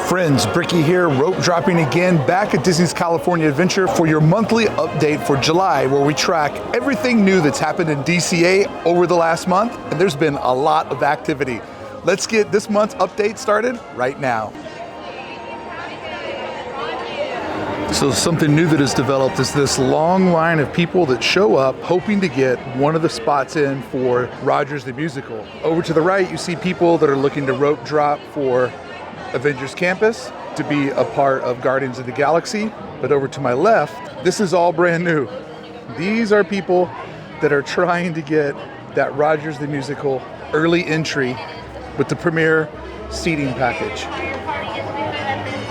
Friends, Brickey here, rope dropping again, back at Disney's California Adventure for your monthly update for July, where we track everything new that's happened in DCA over the last month, and there's been a lot of activity. Let's get this month's update started right now. So something new that has developed is this long line of people that show up hoping to get one of the spots in for Rogers the Musical. Over to the right, you see people that are looking to rope drop for Avengers Campus to be a part of Guardians of the Galaxy. But over to my left, this is all brand new. These are people that are trying to get that Rogers the Musical early entry with the premier seating package.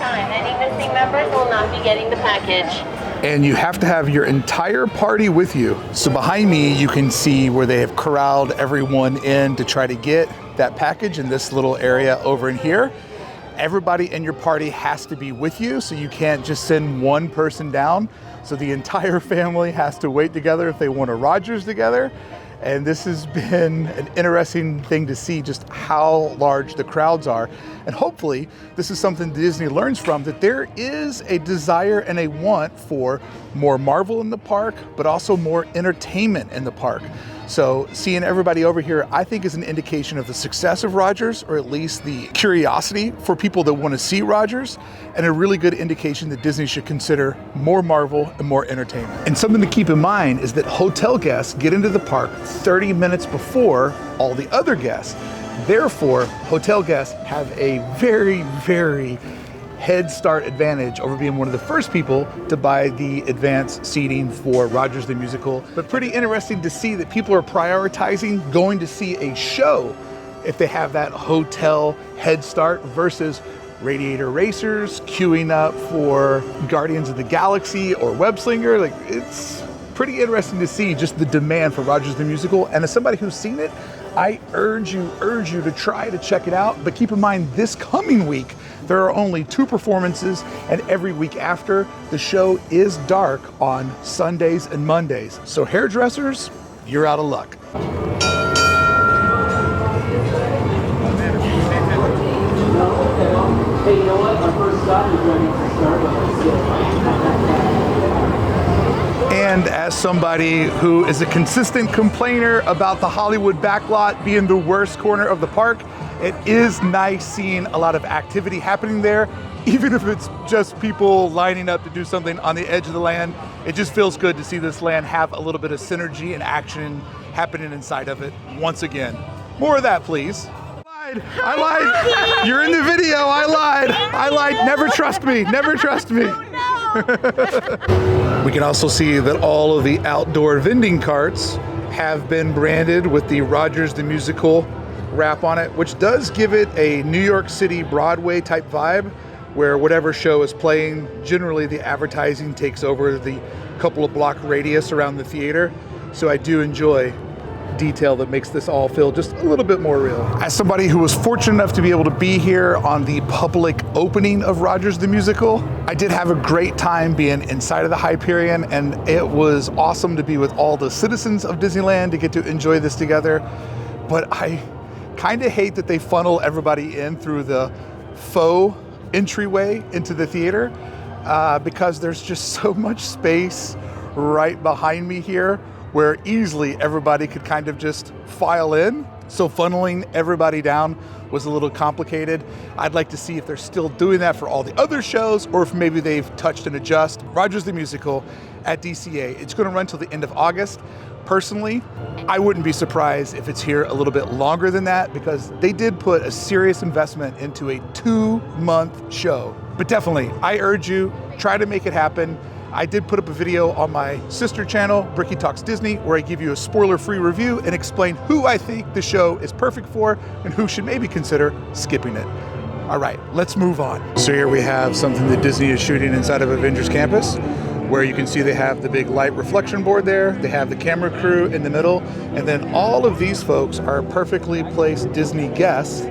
Any missing members will not be getting the package. And you have to have your entire party with you. So behind me, you can see where they have corralled everyone in to try to get that package in this little area over in here. Everybody in your party has to be with you, so you can't just send one person down. So the entire family has to wait together if they want a Rogers together. And this has been an interesting thing to see just how large the crowds are. And hopefully this is something Disney learns from, that there is a desire and a want for more Marvel in the park, but also more entertainment in the park. So seeing everybody over here, I think, is an indication of the success of Rogers, or at least the curiosity for people that want to see Rogers, and a really good indication that Disney should consider more Marvel and more entertainment. And something to keep in mind is that hotel guests get into the park 30 minutes before all the other guests. Therefore, hotel guests have a very, very head start advantage over being one of the first people to buy the advanced seating for Rogers the Musical. But pretty interesting to see that people are prioritizing going to see a show if they have that hotel head start versus Radiator Racers queuing up for Guardians of the Galaxy or Web Slinger. Like, it's pretty interesting to see just the demand for Rogers the Musical. And as somebody who's seen it, I urge you to try to check it out. But keep in mind, this coming week, there are only 2 performances, and every week after, the show is dark on Sundays and Mondays. So hairdressers, you're out of luck. Hey, you know what? Our first stop is ready to start. And as somebody who is a consistent complainer about the Hollywood backlot being the worst corner of the park, it is nice seeing a lot of activity happening there, even if it's just people lining up to do something on the edge of the land. It just feels good to see this land have a little bit of synergy and action happening inside of it once again. More of that, please. I lied. You're in the video. I lied. Never trust me. Never trust me. We can also see that all of the outdoor vending carts have been branded with the Rogers the Musical wrap on it, which does give it a New York City Broadway type vibe, where whatever show is playing, generally the advertising takes over the couple of block radius around the theater. So I do enjoy detail that makes this all feel just a little bit more real. As somebody who was fortunate enough to be able to be here on the public opening of Rogers the Musical, I did have a great time being inside of the Hyperion, and it was awesome to be with all the citizens of Disneyland to get to enjoy this together. But I kind of hate that they funnel everybody in through the faux entryway into the theater because there's just so much space right behind me here where easily everybody could kind of just file in. So funneling everybody down was a little complicated. I'd like to see if they're still doing that for all the other shows, or if maybe they've touched and adjust. Rogers the Musical at DCA, it's gonna run till the end of August. Personally, I wouldn't be surprised if it's here a little bit longer than that, because they did put a serious investment into a 2-month show. But definitely, I urge you, try to make it happen. I did put up a video on my sister channel, Brickey Talks Disney, where I give you a spoiler-free review and explain who I think the show is perfect for and who should maybe consider skipping it. All right, let's move on. So here we have something that Disney is shooting inside of Avengers Campus, where you can see they have the big light reflection board there, they have the camera crew in the middle, and then all of these folks are perfectly placed Disney guests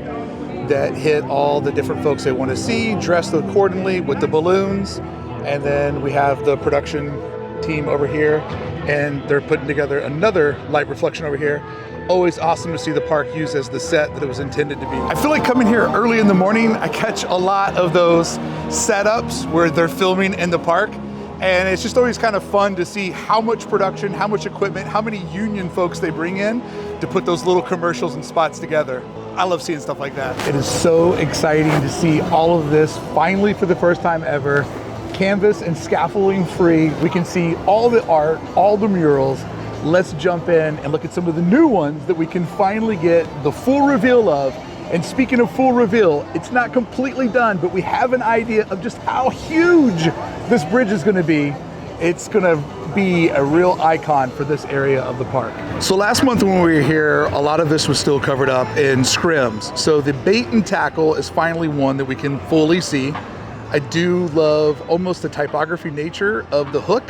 that hit all the different folks they want to see, dressed accordingly with the balloons. And then we have the production team over here, and they're putting together another light reflection over here. Always awesome to see the park used as the set that it was intended to be. I feel like coming here early in the morning, I catch a lot of those setups where they're filming in the park. And it's just always kind of fun to see how much production, how much equipment, how many union folks they bring in to put those little commercials and spots together. I love seeing stuff like that. It is so exciting to see all of this finally for the first time ever. Canvas and scaffolding free. We can see all the art, all the murals. Let's jump in and look at some of the new ones that we can finally get the full reveal of. And speaking of full reveal, it's not completely done, but we have an idea of just how huge this bridge is gonna be. It's gonna be a real icon for this area of the park. So last month when we were here, a lot of this was still covered up in scrims. So the bait and tackle is finally one that we can fully see. I do love almost the typography nature of the hook.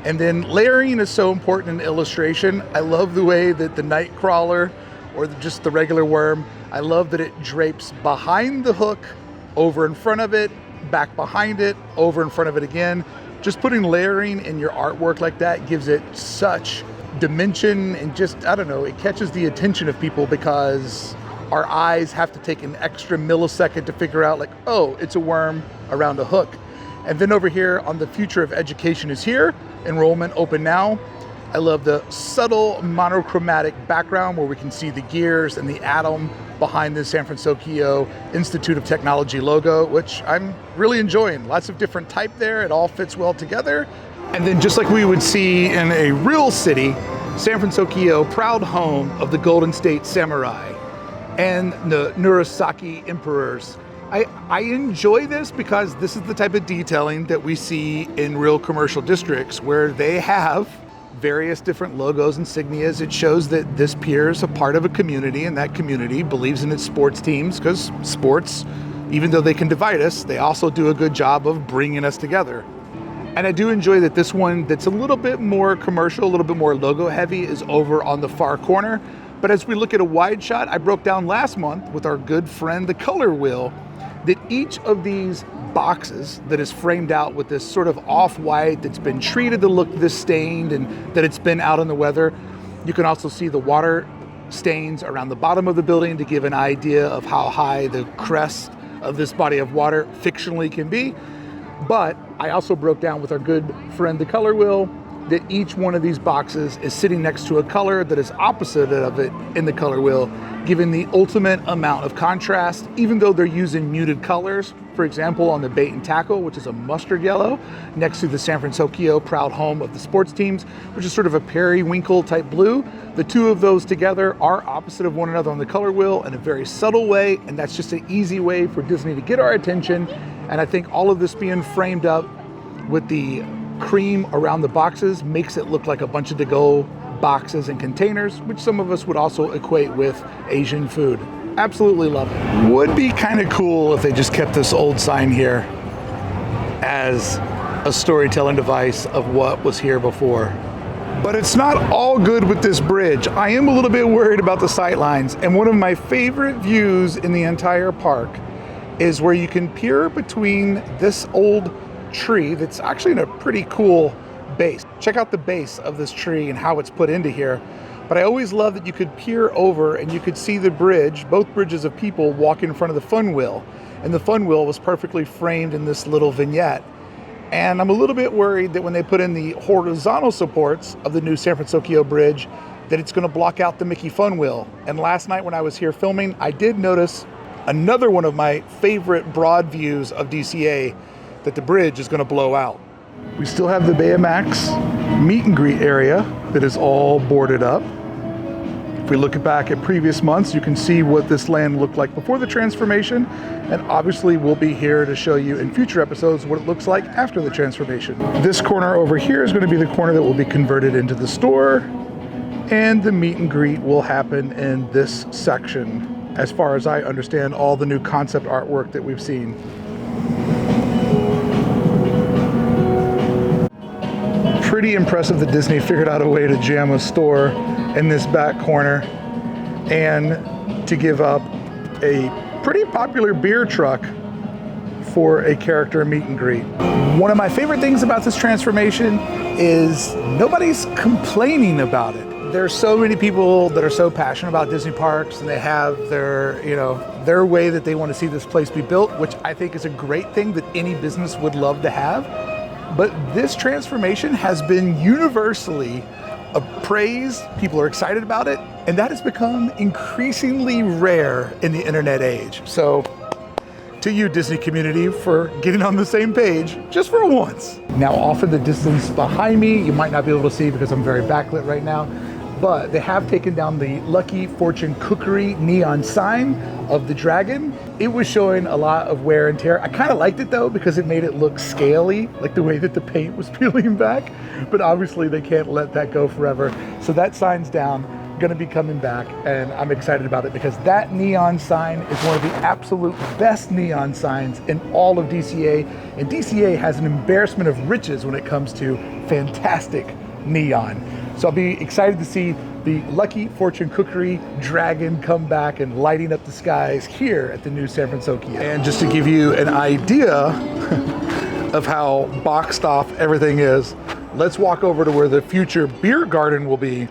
And then layering is so important in illustration. I love the way that the night crawler or just the regular worm, I love that it drapes behind the hook, over in front of it, back behind it, over in front of it again. Just putting layering in your artwork like that gives it such dimension and just, I don't know, it catches the attention of people because our eyes have to take an extra millisecond to figure out like, oh, it's a worm around a hook. And then over here on the future of education is here, enrollment open now. I love the subtle monochromatic background where we can see the gears and the atom behind the San Fransokyo Institute of Technology logo, which I'm really enjoying. Lots of different type there. It all fits well together. And then just like we would see in a real city, San Fransokyo, proud home of the Golden State Samurai and the Murasaki Emperors. I enjoy this because this is the type of detailing that we see in real commercial districts where they have various different logos, insignias. It shows that this pier is a part of a community and that community believes in its sports teams because sports, even though they can divide us, they also do a good job of bringing us together. And I do enjoy that this one that's a little bit more commercial, a little bit more logo heavy is over on the far corner. But as we look at a wide shot, I broke down last month with our good friend, the color wheel, that each of these boxes that is framed out with this sort of off-white that's been treated to look this stained and that it's been out in the weather. You can also see the water stains around the bottom of the building to give an idea of how high the crest of this body of water fictionally can be. But I also broke down with our good friend the color wheel that each one of these boxes is sitting next to a color that is opposite of it in the color wheel, giving the ultimate amount of contrast, even though they're using muted colors. For example, on the bait and tackle, which is a mustard yellow, next to the San Fransokyo, proud home of the sports teams, which is sort of a periwinkle type blue. The two of those together are opposite of one another on the color wheel in a very subtle way, and that's just an easy way for Disney to get our attention. And I think all of this being framed up with the cream around the boxes makes it look like a bunch of to-go boxes and containers, which some of us would also equate with Asian food. Absolutely love it. Would be kind of cool if they just kept this old sign here as a storytelling device of what was here before. But it's not all good with this bridge. I am a little bit worried about the sight lines, and one of my favorite views in the entire park is where you can peer between this old tree that's actually in a pretty cool base. Check out the base of this tree and how it's put into here. But I always love that you could peer over and you could see the bridge, both bridges of people walking in front of the fun wheel. And the fun wheel was perfectly framed in this little vignette. And I'm a little bit worried that when they put in the horizontal supports of the new San Fransokyo bridge, that it's going to block out the Mickey fun wheel. And last night when I was here filming, I did notice another one of my favorite broad views of DCA, that the bridge is going to blow out. We still have the Baymax meet and greet area that is all boarded up. If we look back at previous months, you can see what this land looked like before the transformation, and obviously we'll be here to show you in future episodes what it looks like after the transformation. This corner over here is going to be the corner that will be converted into the store, and the meet and greet will happen in this section, as far as I understand all the new concept artwork that we've seen. Pretty impressive that Disney figured out a way to jam a store in this back corner and to give up a pretty popular beer truck for a character meet and greet. One of my favorite things about this transformation is nobody's complaining about it. there's so many people that are so passionate about Disney parks, and they have their, you know, their way that they want to see this place be built, which I think is a great thing that any business would love to have. But this transformation has been universally praised. People are excited about it, and that has become increasingly rare in the internet age. So to you, Disney community, for getting on the same page just for once. Now, off in the distance behind me, you might not be able to see because I'm very backlit right now, but they have taken down the Lucky Fortune Cookery neon sign of the dragon. It was showing a lot of wear and tear. I kind of liked it though, because it made it look scaly, like the way that the paint was peeling back, but obviously they can't let that go forever. So that sign's down, gonna be coming back, and I'm excited about it because that neon sign is one of the absolute best neon signs in all of DCA, and DCA has an embarrassment of riches when it comes to fantastic neon. So I'll be excited to see the Lucky Fortune Cookery dragon come back and lighting up the skies here at the new San Fransokyo. And just to give you an idea of how boxed off everything is, let's walk over to where the future beer garden will be,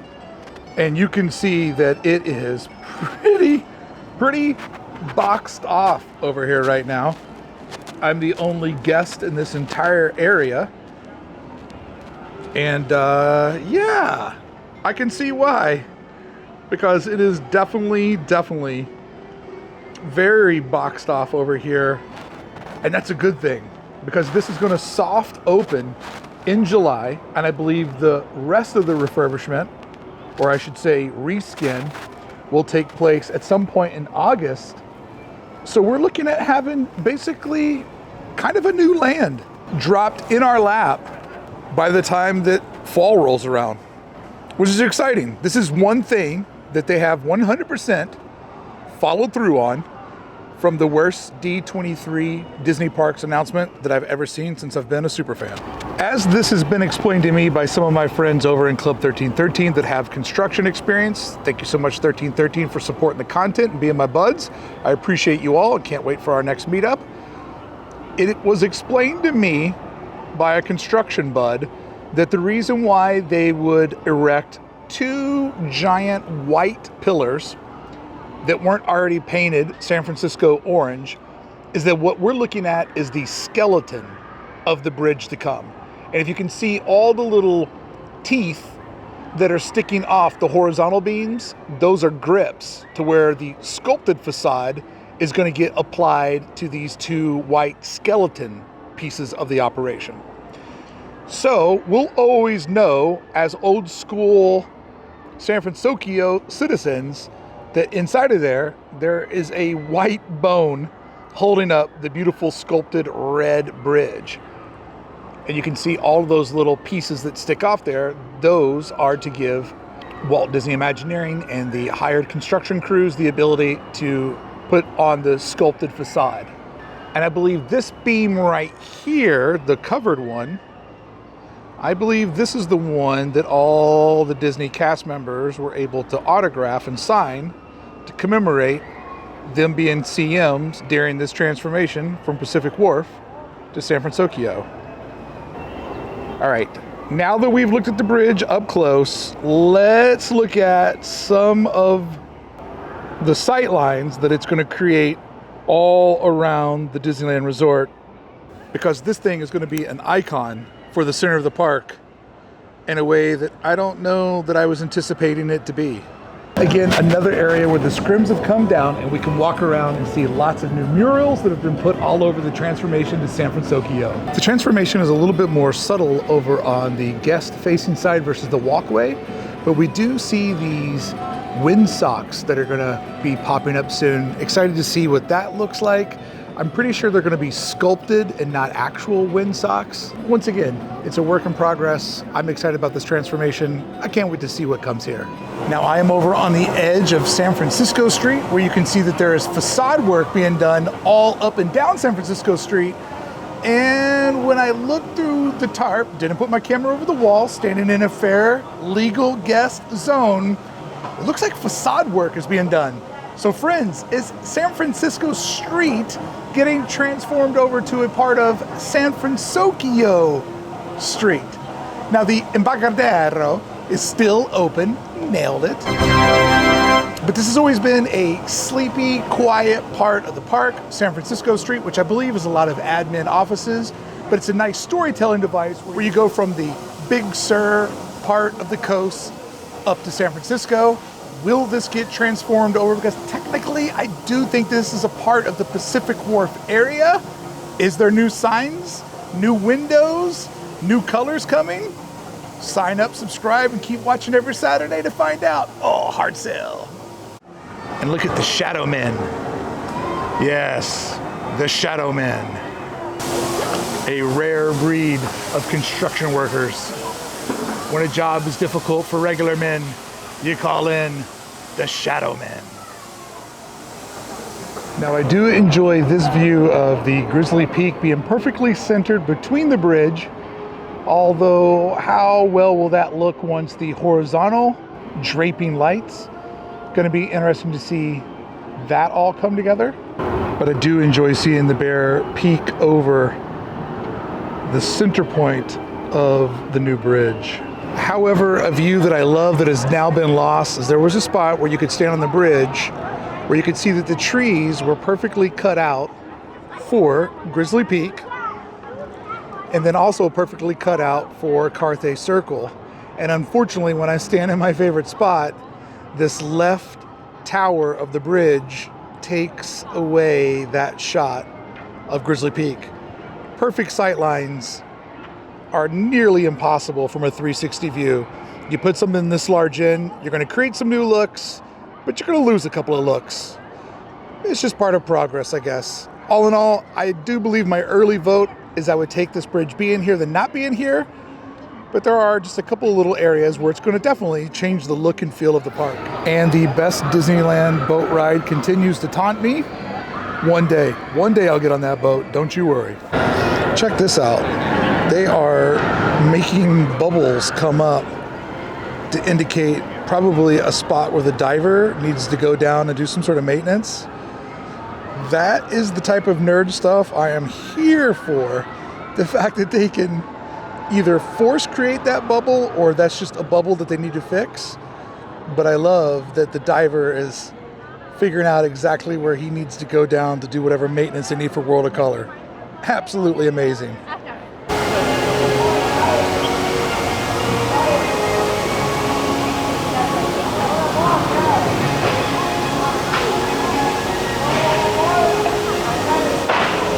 and you can see that it is pretty boxed off over here right now. I'm the only guest in this entire area. And yeah, I can see why, because it is definitely very boxed off over here. And that's a good thing, because this is going to soft open in July, and I believe the rest of the refurbishment, or I should say reskin, will take place at some point in August. So we're looking at having basically kind of a new land dropped in our lap by the time that fall rolls around, which is exciting. This is one thing that they have 100% followed through on from the worst D23 Disney Parks announcement that I've ever seen since I've been a super fan. As this has been explained to me by some of my friends over in Club 1313 that have construction experience, thank you so much 1313 for supporting the content and being my buds. I appreciate you all and can't wait for our next meetup. It was explained to me by a construction bud that the reason why they would erect two giant white pillars that weren't already painted San Francisco orange is that what we're looking at is the skeleton of the bridge to come. And if you can see all the little teeth that are sticking off the horizontal beams, those are grips to where the sculpted facade is going to get applied to these two white skeleton pieces of the operation. So we'll always know as old school San Fransokyo citizens that inside of there is a white bone holding up the beautiful sculpted red bridge. And you can see all of those little pieces that stick off there. Those are to give Walt Disney Imagineering and the hired construction crews the ability to put on the sculpted facade. And I believe this beam right here, the covered one, I believe this is the one that all the Disney cast members were able to autograph and sign to commemorate them being CMs during this transformation from Pacific Wharf to San Fransokyo. All right, now that we've looked at the bridge up close, let's look at some of the sight lines that it's going to create all around the Disneyland Resort, because this thing is going to be an icon for the center of the park in a way that I don't know that I was anticipating it to be. Again, another area where the scrims have come down and we can walk around and see lots of new murals that have been put all over the transformation to San Fransokyo. The transformation is a little bit more subtle over on the guest facing side versus the walkway, but we do see these windsocks that are gonna be popping up soon. Excited to see what that looks like. I'm pretty sure they're going to be sculpted and not actual windsocks. Once again, it's a work in progress. I'm excited about this transformation. I can't wait to see what comes here. Now I am over on the edge of San Francisco Street, where you can see that there is facade work being done all up and down San Francisco Street. And when I looked through the tarp, didn't put my camera over the wall, standing in a fair legal guest zone, it looks like facade work is being done. So friends, is San Francisco Street getting transformed over to a part of San Fransokyo Street? Now the Embarcadero is still open. nailed it. But this has always been a sleepy, quiet part of the park, San Francisco Street, which I believe is a lot of admin offices, but it's a nice storytelling device where you go from the Big Sur part of the coast up to San Francisco. Will this get transformed over? Because technically, I do think this is a part of the Pacific Wharf area. Is there new signs, new windows, new colors coming? Sign up, subscribe, and keep watching every Saturday to find out. Oh, hard sell. And look at the Shadow Men. Yes, the Shadow Men. A rare breed of construction workers. When a job is difficult for regular men, you call in the Shadow Men. Now I do enjoy this view of the Grizzly Peak being perfectly centered between the bridge, although how well will that look once the horizontal draping lights? Going to be interesting to see that all come together. But I do enjoy seeing the bear peek over the center point of the new bridge. However, a view that I love that has now been lost is there was a spot where you could stand on the bridge where you could see that the trees were perfectly cut out for Grizzly Peak and then also perfectly cut out for Carthay Circle. And unfortunately, when I stand in my favorite spot, this left tower of the bridge takes away that shot of Grizzly Peak. Perfect sight lines are nearly impossible from a 360 view. You put something this large in, you're going to create some new looks, but you're going to lose a couple of looks. It's just part of progress, I guess. All in all, I do believe my early vote is I would take this bridge being here than not being here, but there are just a couple of little areas where it's going to definitely change the look and feel of the park. And the best Disneyland boat ride continues to taunt me. One day I'll get on that boat, don't you worry. Check this out. They are making bubbles come up to indicate probably a spot where the diver needs to go down and do some sort of maintenance. That is the type of nerd stuff I am here for. The fact that they can either force create that bubble or that's just a bubble that they need to fix. But I love that the diver is figuring out exactly where he needs to go down to do whatever maintenance they need for World of Color. Absolutely amazing.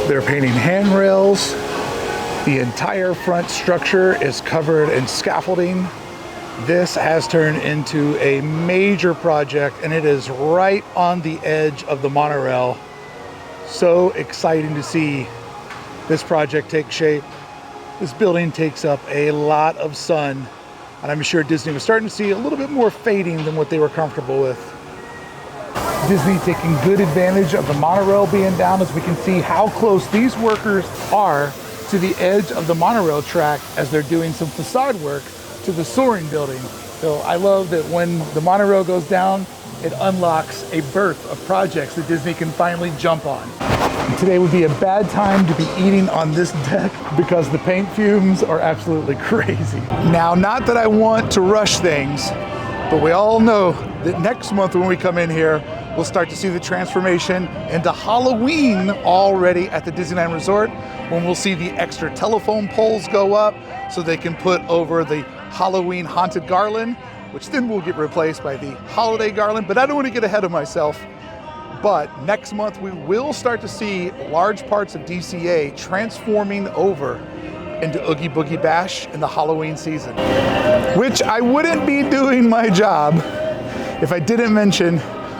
They're painting handrails. The entire front structure is covered in scaffolding. This has turned into a major project and it is right on the edge of the monorail. So exciting to see this project take shape. This building takes up a lot of sun, and I'm sure Disney was starting to see a little bit more fading than what they were comfortable with. Disney taking good advantage of the monorail being down, as we can see how close these workers are to the edge of the monorail track as they're doing some facade work to the SOARIN building. So I love that when the monorail goes down, it unlocks a birth of projects that Disney can finally jump on. And today would be a bad time to be eating on this deck because the paint fumes are absolutely crazy. Now, not that I want to rush things, but we all know that next month when we come in here, we'll start to see the transformation into Halloween already at the Disneyland Resort, when we'll see the extra telephone poles go up so they can put over the Halloween haunted garland, which then will get replaced by the holiday garland. But I don't want to get ahead of myself. But next month we will start to see large parts of DCA transforming over into Oogie Boogie Bash in the Halloween season, which I wouldn't be doing my job if I didn't mention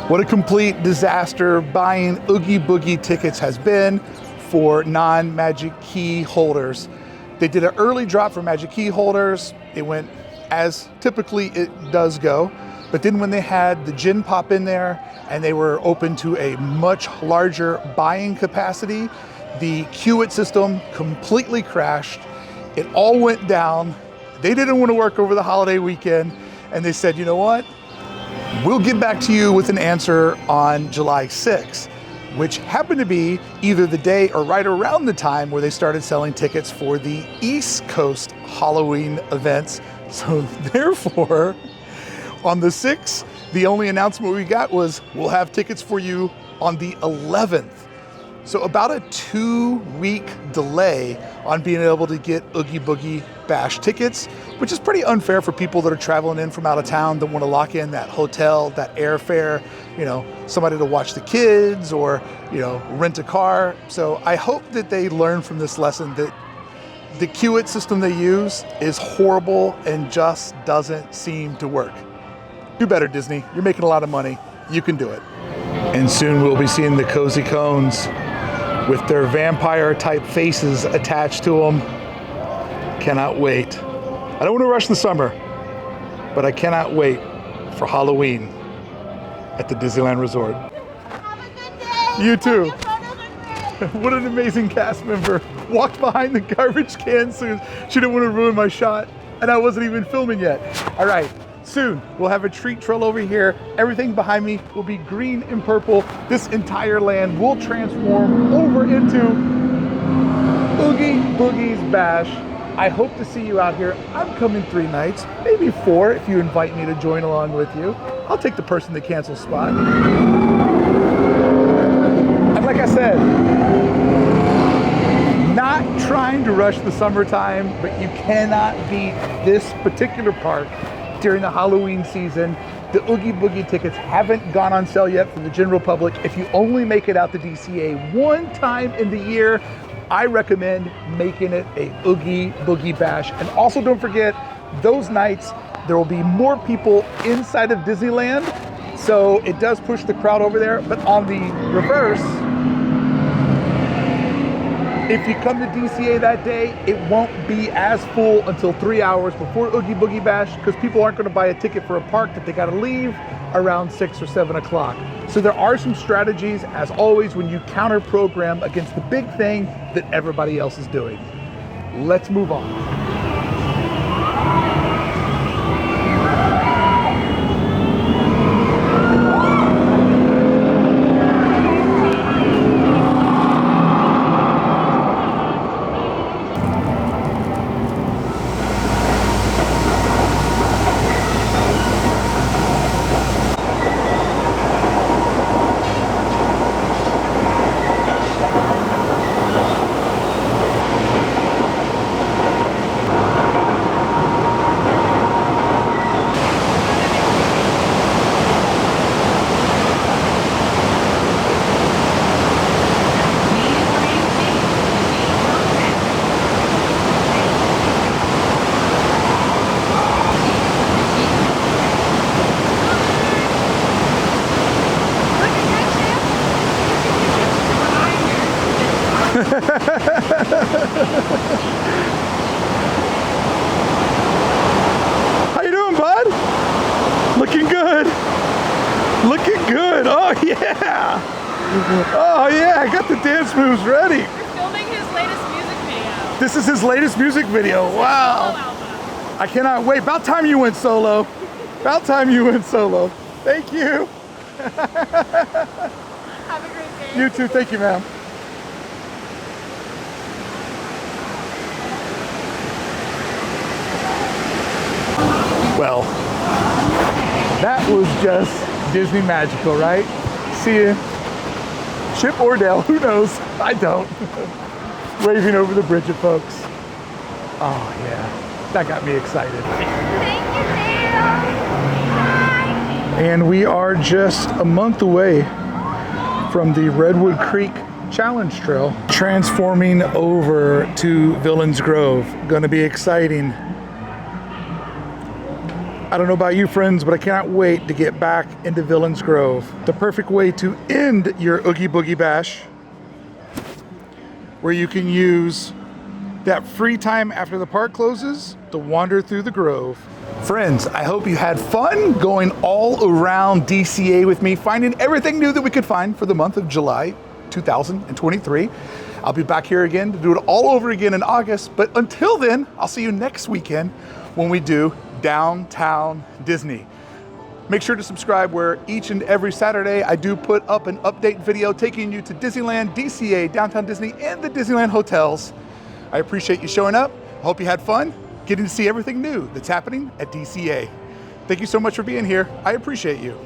what a complete disaster buying Oogie Boogie tickets has been for non-Magic Key holders. They did an early drop for Magic Key holders. It went as typically it does go. But then when they had the gin pop in there and they were open to a much larger buying capacity, the Queue-it system completely crashed. It all went down. They didn't want to work over the holiday weekend. And they said, you know what? We'll get back to you with an answer on July 6th, which happened to be either the day or right around the time where they started selling tickets for the East Coast Halloween events. So therefore, on the 6th. The only announcement we got was we'll have tickets for you on the 11th. So about a 2-week delay on being able to get Oogie Boogie Bash tickets, which is pretty unfair for people that are traveling in from out of town that want to lock in that hotel, that airfare, you know, somebody to watch the kids or, you know, rent a car. So I hope that they learn from this lesson that the queue-it system they use is horrible and just doesn't seem to work. Do better, Disney. You're making a lot of money. You can do it. And soon we'll be seeing the cozy cones with their vampire type faces attached to them. Cannot wait. I don't want to rush the summer, but I cannot wait for Halloween at the Disneyland Resort. Have a good day. You too. Your photos are great. What an amazing cast member. Walked behind the garbage can soon. She didn't want to ruin my shot, and I wasn't even filming yet. All right. Soon, we'll have a treat trail over here. Everything behind me will be green and purple. This entire land will transform over into Oogie Boogie's Bash. I hope to see you out here. I'm coming 3 nights, maybe 4 if you invite me to join along with you. I'll take the person that cancels spot. And like I said, not trying to rush the summertime, but you cannot beat this particular park during the Halloween season. The Oogie Boogie tickets haven't gone on sale yet for the general public. If you only make it out to DCA 1 time in the year, I recommend making it a Oogie Boogie Bash. And also don't forget, those nights, there will be more people inside of Disneyland. So it does push the crowd over there. But on the reverse, if you come to DCA that day, it won't be as full until 3 hours before Oogie Boogie Bash, because people aren't going to buy a ticket for a park that they got to leave around 6 or 7 o'clock. So there are some strategies, as always, when you counter program against the big thing that everybody else is doing. Let's move on. How you doing, bud? Looking good. Looking good. Oh yeah. Oh yeah, I got the dance moves ready. We're filming his latest music video. This is his latest music video. Wow. I cannot wait. About time you went solo. About time you went solo. Thank you. Have a great day. You too. Thank you, ma'am. Well, that was just Disney magical, right? See you. Chip or Dale, who knows? I don't. Waving over the bridge at folks. Oh yeah, that got me excited. Thank you, Dale. Bye. And we are just a month away from the Redwood Creek Challenge Trail, transforming over to Villains Grove. Gonna be exciting. I don't know about you friends, but I cannot wait to get back into Villains Grove. The perfect way to end your Oogie Boogie Bash, where you can use that free time after the park closes to wander through the Grove. Friends, I hope you had fun going all around DCA with me, finding everything new that we could find for the month of July 2023. I'll be back here again to do it all over again in August, but until then, I'll see you next weekend when we do Downtown Disney. Make sure to subscribe, where each and every Saturday I do put up an update video taking you to Disneyland, DCA, Downtown Disney, and the Disneyland hotels. I appreciate you showing up. I hope you had fun getting to see everything new that's happening at DCA. Thank you so much for being here. I appreciate you.